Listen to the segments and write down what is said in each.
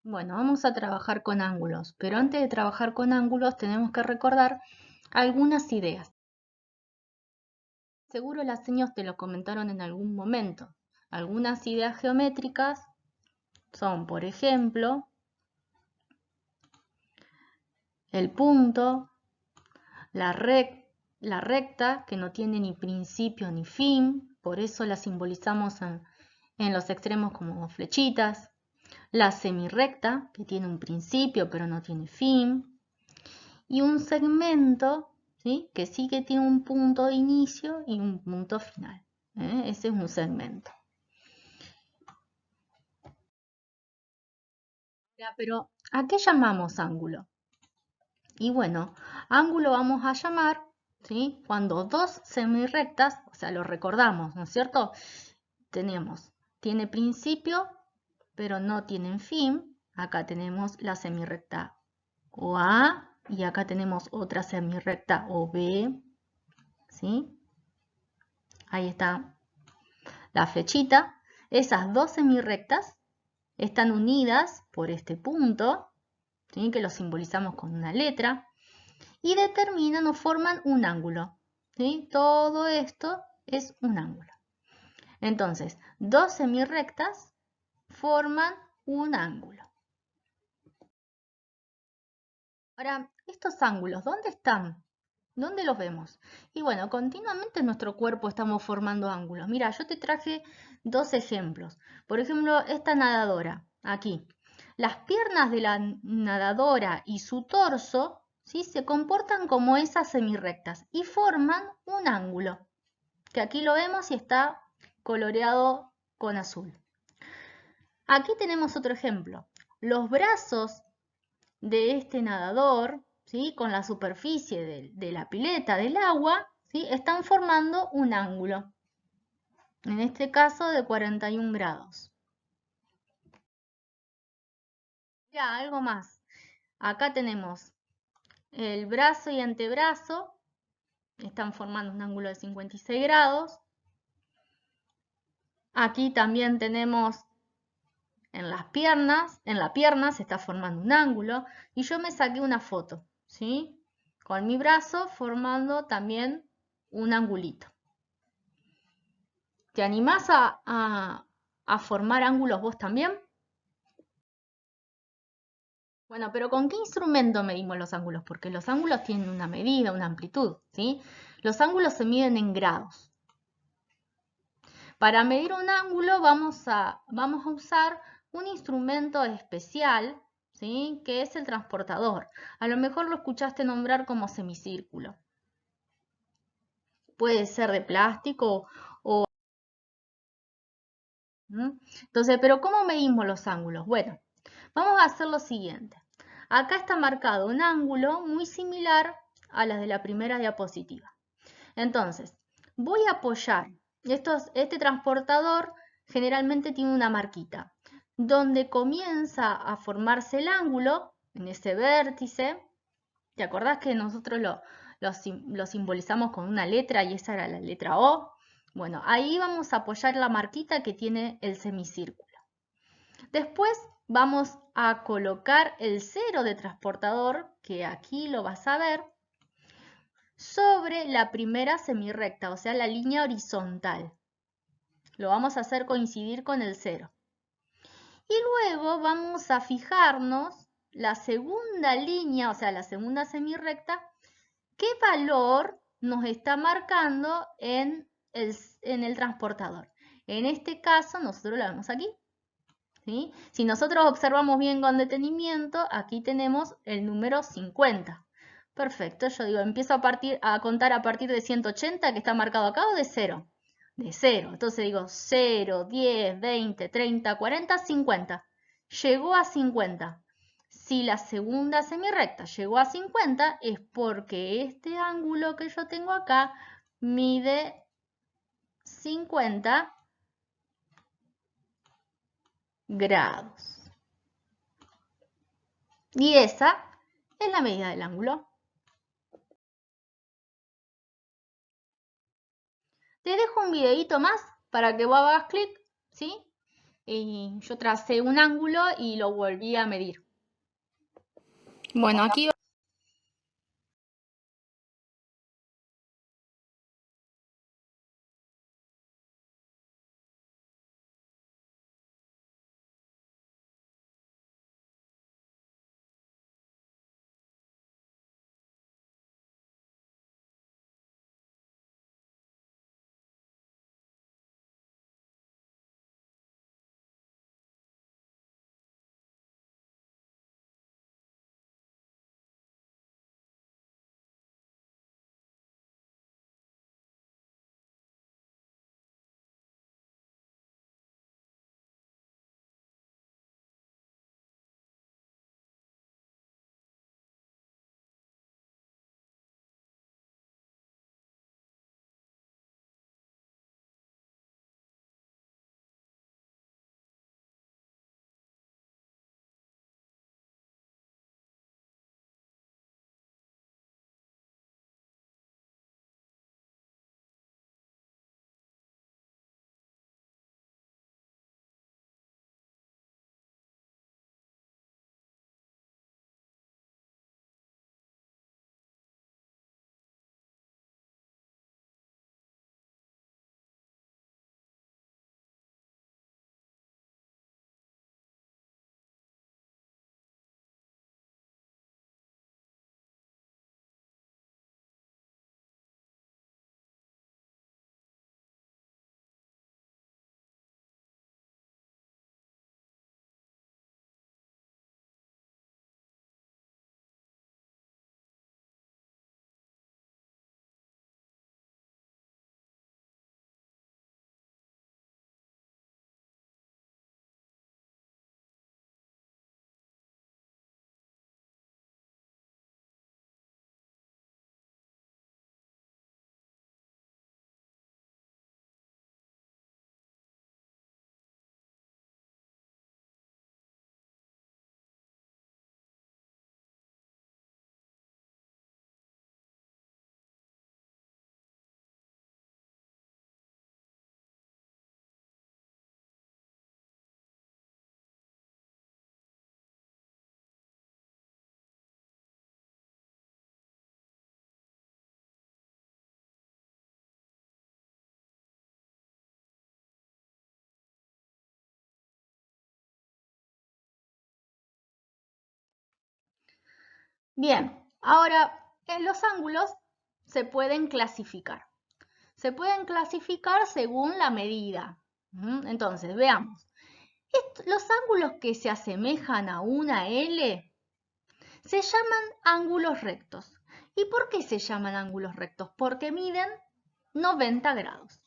Bueno, vamos a trabajar con ángulos, pero antes de trabajar con ángulos tenemos que recordar algunas ideas. Seguro las señas te lo comentaron en algún momento. Algunas ideas geométricas son, por ejemplo, el punto, la, la recta, que no tiene ni principio ni fin, por eso la simbolizamos en los extremos como flechitas. La semirrecta, que tiene un principio pero no tiene fin. Y un segmento, ¿sí?, que sí que tiene un punto de inicio y un punto final. Ese es un segmento. Ya, pero ¿a qué llamamos ángulo? Y bueno, ángulo vamos a llamar, ¿sí?, cuando dos semirrectas, o sea, lo recordamos, ¿no es cierto? Tiene principio, pero no tienen fin. Acá tenemos la semirrecta OA y acá tenemos otra semirrecta OB, ¿sí? Ahí está la flechita. Esas dos semirrectas están unidas por este punto, ¿sí?, que lo simbolizamos con una letra, y determinan o forman un ángulo, ¿sí? Todo esto es un ángulo. Entonces, dos semirrectas forman un ángulo. Ahora, estos ángulos, ¿dónde están? ¿Dónde los vemos? Y bueno, continuamente en nuestro cuerpo estamos formando ángulos. Mira, yo te traje dos ejemplos. Por ejemplo, esta nadadora, aquí. Las piernas de la nadadora y su torso, ¿sí?, se comportan como esas semirrectas y forman un ángulo, que aquí lo vemos y está coloreado con azul. Aquí tenemos otro ejemplo. Los brazos de este nadador, ¿sí?, con la superficie de la pileta del agua, ¿sí?, están formando un ángulo, en este caso de 41 grados. Ya, algo más. Acá tenemos el brazo y antebrazo, están formando un ángulo de 56 grados. Aquí también tenemos en la pierna se está formando un ángulo y yo me saqué una foto, ¿sí?, con mi brazo formando también un angulito. ¿Te animás a formar ángulos vos también? Bueno, pero ¿con qué instrumento medimos los ángulos? Porque los ángulos tienen una medida, una amplitud, ¿sí? Los ángulos se miden en grados. Para medir un ángulo vamos a usar un instrumento especial, ¿sí?, que es el transportador. A lo mejor lo escuchaste nombrar como semicírculo. Puede ser de plástico o... Entonces, ¿pero cómo medimos los ángulos? Bueno, vamos a hacer lo siguiente. Acá está marcado un ángulo muy similar a las de la primera diapositiva. Entonces, voy a apoyar. Este transportador generalmente tiene una marquita. Donde comienza a formarse el ángulo, en ese vértice, ¿te acordás que nosotros lo simbolizamos con una letra y esa era la letra O? Bueno, ahí vamos a apoyar la marquita que tiene el semicírculo. Después vamos a colocar el cero de transportador, que aquí lo vas a ver, sobre la primera semirrecta, o sea, la línea horizontal. Lo vamos a hacer coincidir con el cero. Y luego vamos a fijarnos la segunda línea, o sea, la segunda semirrecta, qué valor nos está marcando en el transportador. En este caso, nosotros la vemos aquí, ¿sí? Si nosotros observamos bien con detenimiento, aquí tenemos el número 50. Perfecto, yo digo, empiezo a contar a partir de 180, que está marcado acá, o de 0. De 0. Entonces digo 0, 10, 20, 30, 40, 50. Llegó a 50. Si la segunda semirrecta llegó a 50, es porque este ángulo que yo tengo acá mide 50 grados. Y esa es la medida del ángulo. Te dejo un videito más para que vos hagas clic, ¿sí? y yo tracé un ángulo y lo volví a medir. Bueno, aquí bien, ahora los ángulos se pueden clasificar. Se pueden clasificar según la medida. Entonces, veamos. Los ángulos que se asemejan a una L se llaman ángulos rectos. ¿Y por qué se llaman ángulos rectos? Porque miden 90 grados.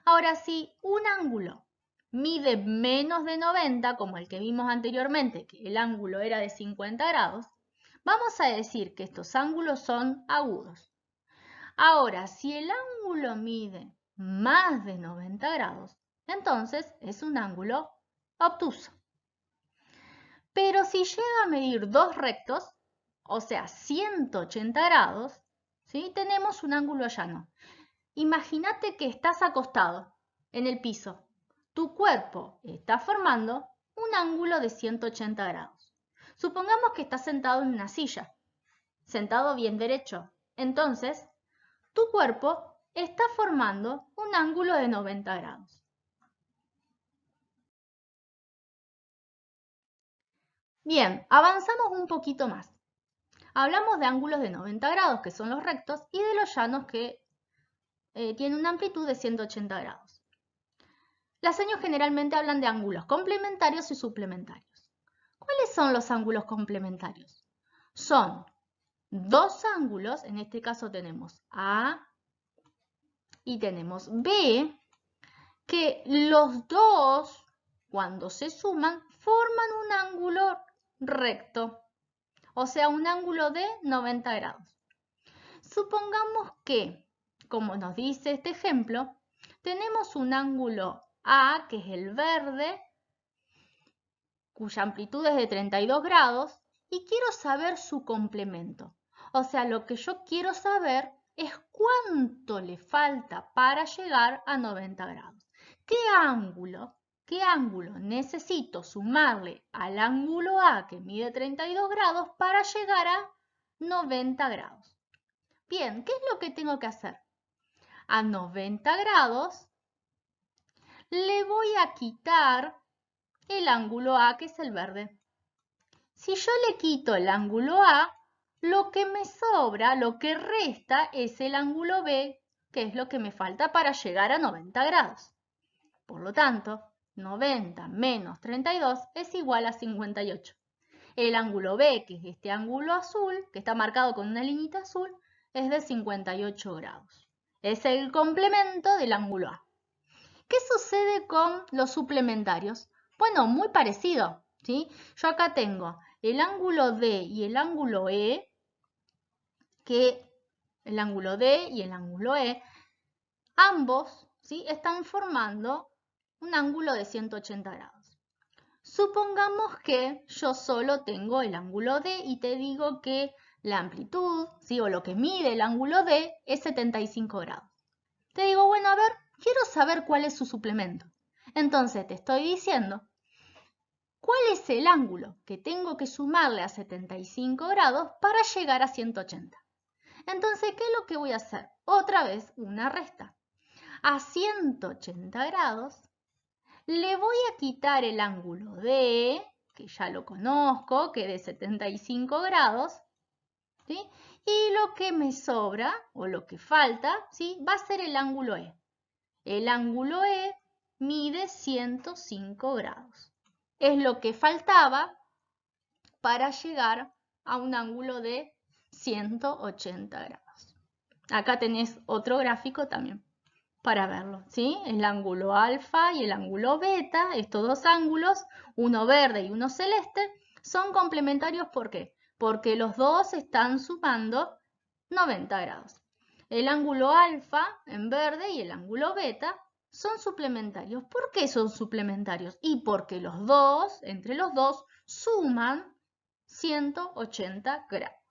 Ahora, si un ángulo mide menos de 90, como el que vimos anteriormente, que el ángulo era de 50 grados, vamos a decir que estos ángulos son agudos. Ahora, si el ángulo mide más de 90 grados, entonces es un ángulo obtuso. Pero si llega a medir dos rectos, o sea, 180 grados, ¿sí? Tenemos un ángulo llano. Imagínate que estás acostado en el piso. Tu cuerpo está formando un ángulo de 180 grados. Supongamos que estás sentado en una silla, sentado bien derecho. Entonces, tu cuerpo está formando un ángulo de 90 grados. Bien, avanzamos un poquito más. Hablamos de ángulos de 90 grados, que son los rectos, y de los llanos, que tienen una amplitud de 180 grados. Las señas generalmente hablan de ángulos complementarios y suplementarios. ¿Cuáles son los ángulos complementarios? Son dos ángulos, en este caso tenemos A y tenemos B, que los dos, cuando se suman, forman un ángulo recto, o sea, un ángulo de 90 grados. Supongamos que, como nos dice este ejemplo, tenemos un ángulo A, que es el verde, cuya amplitud es de 32 grados, y quiero saber su complemento. O sea, lo que yo quiero saber es cuánto le falta para llegar a 90 grados. ¿Qué ángulo ¿qué ángulo necesito sumarle al ángulo A que mide 32 grados para llegar a 90 grados? Bien, ¿qué es lo que tengo que hacer? A 90 grados le voy a quitar el ángulo A, que es el verde. Si yo le quito el ángulo A, lo que me sobra, lo que resta, es el ángulo B, que es lo que me falta para llegar a 90 grados. Por lo tanto, 90 menos 32 es igual a 58. El ángulo B, que es este ángulo azul, que está marcado con una liñita azul, es de 58 grados. Es el complemento del ángulo A. ¿Qué sucede con los suplementarios? Bueno, muy parecido, ¿sí? Yo acá tengo el ángulo D y el ángulo E, ambos, ¿sí?, están formando un ángulo de 180 grados. Supongamos que yo solo tengo el ángulo D y te digo que la amplitud, ¿sí?, o lo que mide el ángulo D es 75 grados. Te digo, bueno, a ver, quiero saber cuál es su suplemento. Entonces te estoy diciendo, ¿cuál es el ángulo que tengo que sumarle a 75 grados para llegar a 180? Entonces, ¿qué es lo que voy a hacer? Otra vez una resta. A 180 grados le voy a quitar el ángulo D, que ya lo conozco, que es de 75 grados, ¿sí? Y lo que me sobra, o lo que falta, ¿sí?, va a ser el ángulo E. El ángulo E mide 105 grados. Es lo que faltaba para llegar a un ángulo de 180 grados. Acá tenés otro gráfico también para verlo, ¿sí? El ángulo alfa y el ángulo beta, estos dos ángulos, uno verde y uno celeste, son complementarios. ¿Por qué? Porque los dos están sumando 90 grados. El ángulo alfa en verde y el ángulo beta son suplementarios. ¿Por qué son suplementarios? Y porque los dos, entre los dos, suman 180 grados.